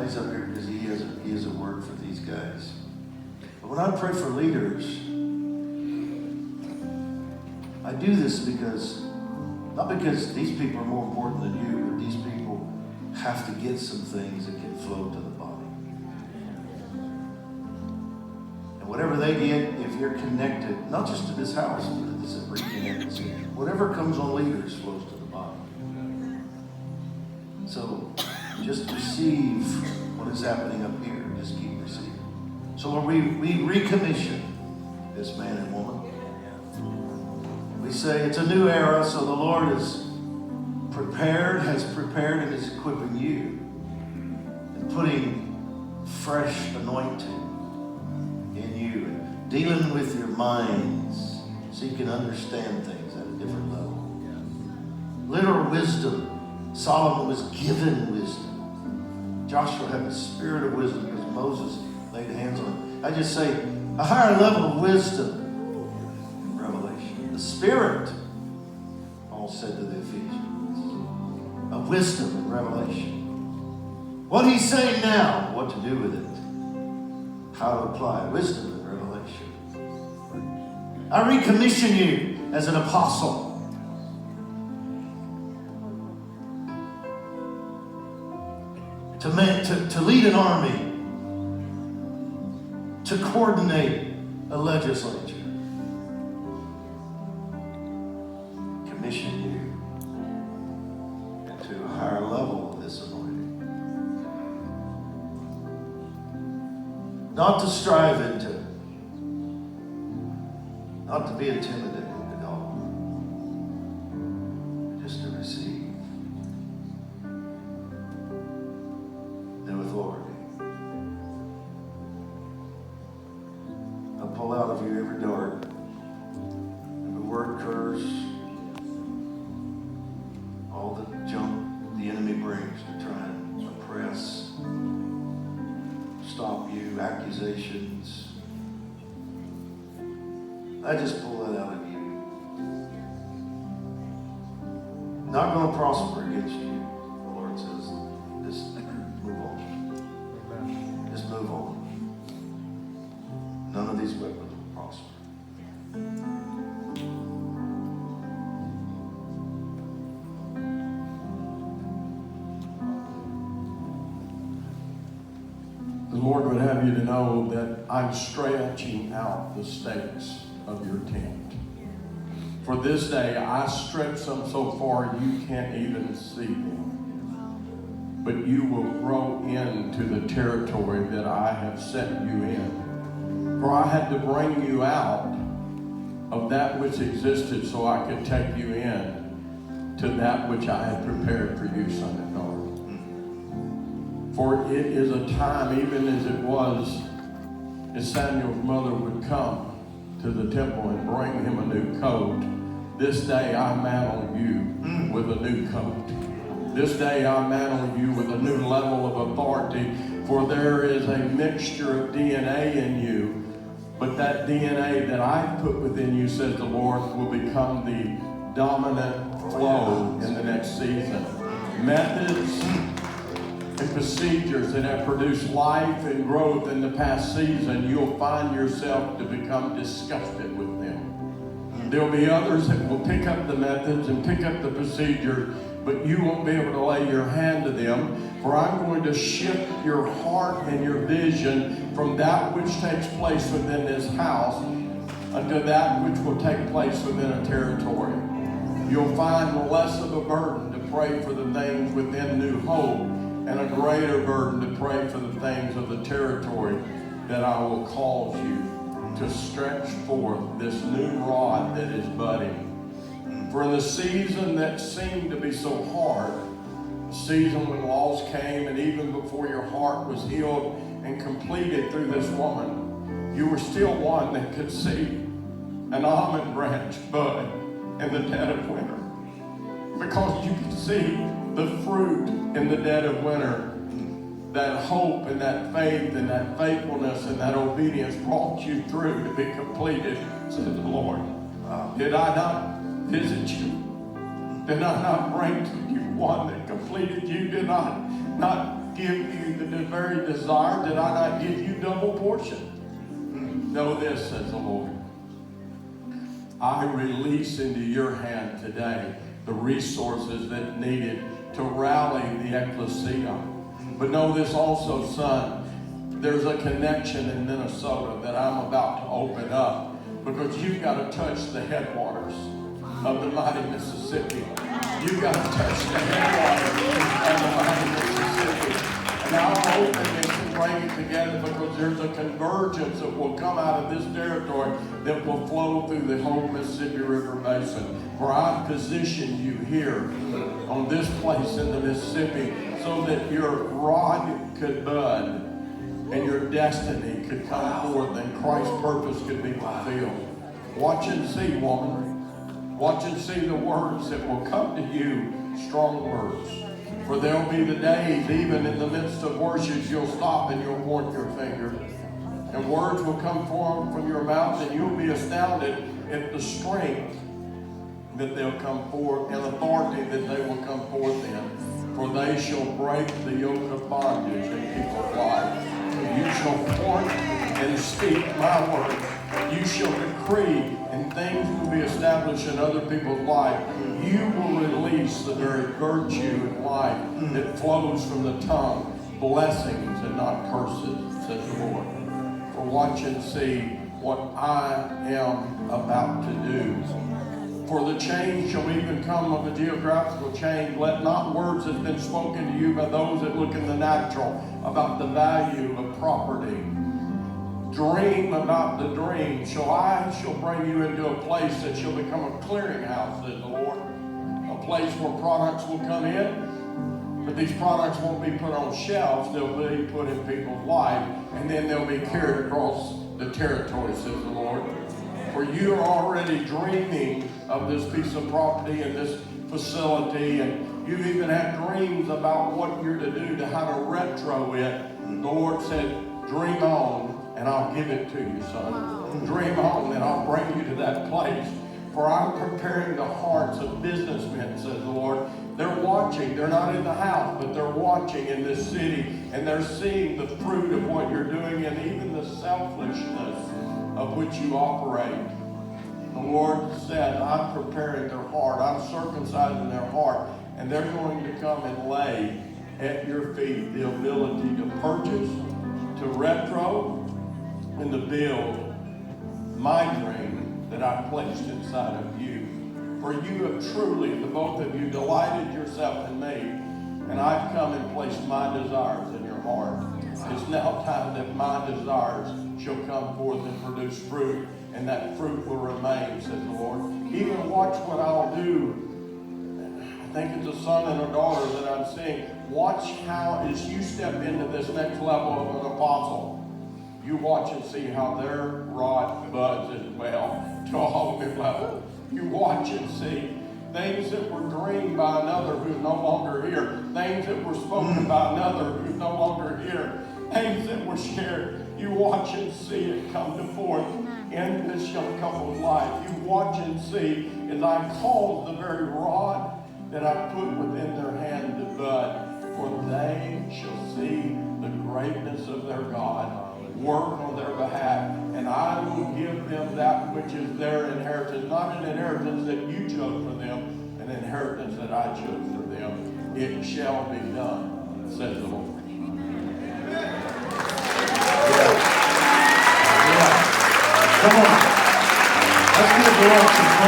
Randy's up here because he has a word for these guys. But when I pray for leaders, I do this not because these people are more important than you, but these people have to get some things that can flow to the body. And whatever they get, if you're connected, not just to this house, but to this reconnected, whatever comes on leaders flows to the body. So just receive what is happening up here. Just keep receiving. So Lord, we recommission this man and woman. We say it's a new era, so the Lord has prepared and is equipping you and putting fresh anointing in you and dealing with your minds so you can understand things at a different level. Literal wisdom. Solomon was given wisdom. Joshua had the spirit of wisdom because Moses laid hands on him. I just say a higher level of wisdom in Revelation. The Spirit, Paul said to the Ephesians, of wisdom in Revelation. What he's saying now, what to do with it, how to apply wisdom in Revelation. I recommission you as an apostle. To lead an army, to coordinate a legislature, commission you to a higher level of this anointing. Not to strive into, not to be intimidated at all, just to receive. I'll pull out of you every dart, every word curse, all the junk the enemy brings to try and oppress, stop you, accusations. I just pull that out of you. Not going to prosper against you, the Lord says. Just move on. Just move on. None of these weapons will prosper. The Lord would have you to know that I'm stretching out the stakes of your tent. For this day, I stretch them so far you can't even see them. But you will grow into the territory that I have set you in. For I had to bring you out of that which existed so I could take you in to that which I had prepared for you, son and daughter. For it is a time, even as it was, as Samuel's mother would come to the temple and bring him a new coat. This day I mantle you with a new coat. This day I mantle you with a new level of authority, for there is a mixture of DNA in you. But that DNA that I've put within you, says the Lord, will become the dominant flow in the next season. Methods and procedures that have produced life and growth in the past season, you'll find yourself to become disgusted with them. There'll be others that will pick up the methods and pick up the procedures, but you won't be able to lay your hand to them. For I'm going to shift your heart and your vision from that which takes place within this house unto that which will take place within a territory. You'll find less of a burden to pray for the things within New Hope and a greater burden to pray for the things of the territory that I will cause you to stretch forth this new rod that is budding. For in the season that seemed to be so hard, the season when loss came, and even before your heart was healed and completed through this woman, you were still one that could see an almond branch bud in the dead of winter. Because you could see the fruit in the dead of winter. That hope and that faith and that faithfulness and that obedience brought you through to be completed, said the Lord. Did I not visit you? Did I not bring to you one that completed you? Did I not give you the very desire? Did I not give you double portion? Know this, says the Lord. I release into your hand today the resources that needed to rally the ecclesia. But know this also, son, there's a connection in Minnesota that I'm about to open up, because you've got to touch the headwaters of the mighty Mississippi. You've got to touch the headwaters of the mighty Mississippi. And I'll open this and bring it together, because there's a convergence that will come out of this territory that will flow through the whole Mississippi River Basin. For I've positioned you here on this place in the Mississippi so that your rod could bud and your destiny could come forth and Christ's purpose could be fulfilled. Watch and see, woman. Watch and see the words that will come to you, strong words. For there'll be the days, even in the midst of worship, you'll stop and you'll point your finger. And words will come forth from your mouth, and you'll be astounded at the strength that they'll come forth and authority that they will come forth in. For they shall break the yoke of bondage in people's lives. You shall point and speak my words. You shall decree, and things will be established in other people's life. You will release the very virtue and life that flows from the tongue, blessings and not curses, says the Lord. For watch and see what I am about to do. For the change shall even come of a geographical change. Let not words that have been spoken to you by those that look in the natural about the value of property. Dream about the dream. I shall bring you into a place that shall become a clearinghouse, says the Lord. A place where products will come in, but these products won't be put on shelves. They'll be put in people's life, and then they'll be carried across the territory, says the Lord. For you are already dreaming of this piece of property and this facility, and you even had dreams about what you're to do, to how to retro it. The Lord said, dream on, and I'll give it to you, son. Wow. Dream on, and I'll bring you to that place. For I'm preparing the hearts of businessmen, says the Lord. They're watching. They're not in the house, but they're watching in this city, and they're seeing the fruit of what you're doing, and even the selfishness of which you operate. The Lord said, I'm preparing their heart. I'm circumcising their heart, and they're going to come and lay at your feet the ability to purchase, to retro, and to build my dream that I placed inside of you. For you have truly, the both of you, delighted yourself in me, and I've come and placed my desires in your heart. It's now time that my desires shall come forth and produce fruit, and that fruit will remain, says the Lord. Even watch what I'll do. I think it's a son and a daughter that I'm seeing. Watch how, as you step into this next level of an apostle, you watch and see how their rod buds as well to a whole new level. You watch and see things that were dreamed by another who's no longer here. Things that were spoken by another who's no longer here. Things that were shared. You watch and see it come to forth in this young couple's life. You watch and see as I cause the very rod that I put within their hand to bud. For they shall see the greatness of their God work on their behalf, and I will give them that which is their inheritance, not an inheritance that you chose for them, an inheritance that I chose for them. It shall be done, says the Lord. Come on. Let's give the Lord some praise.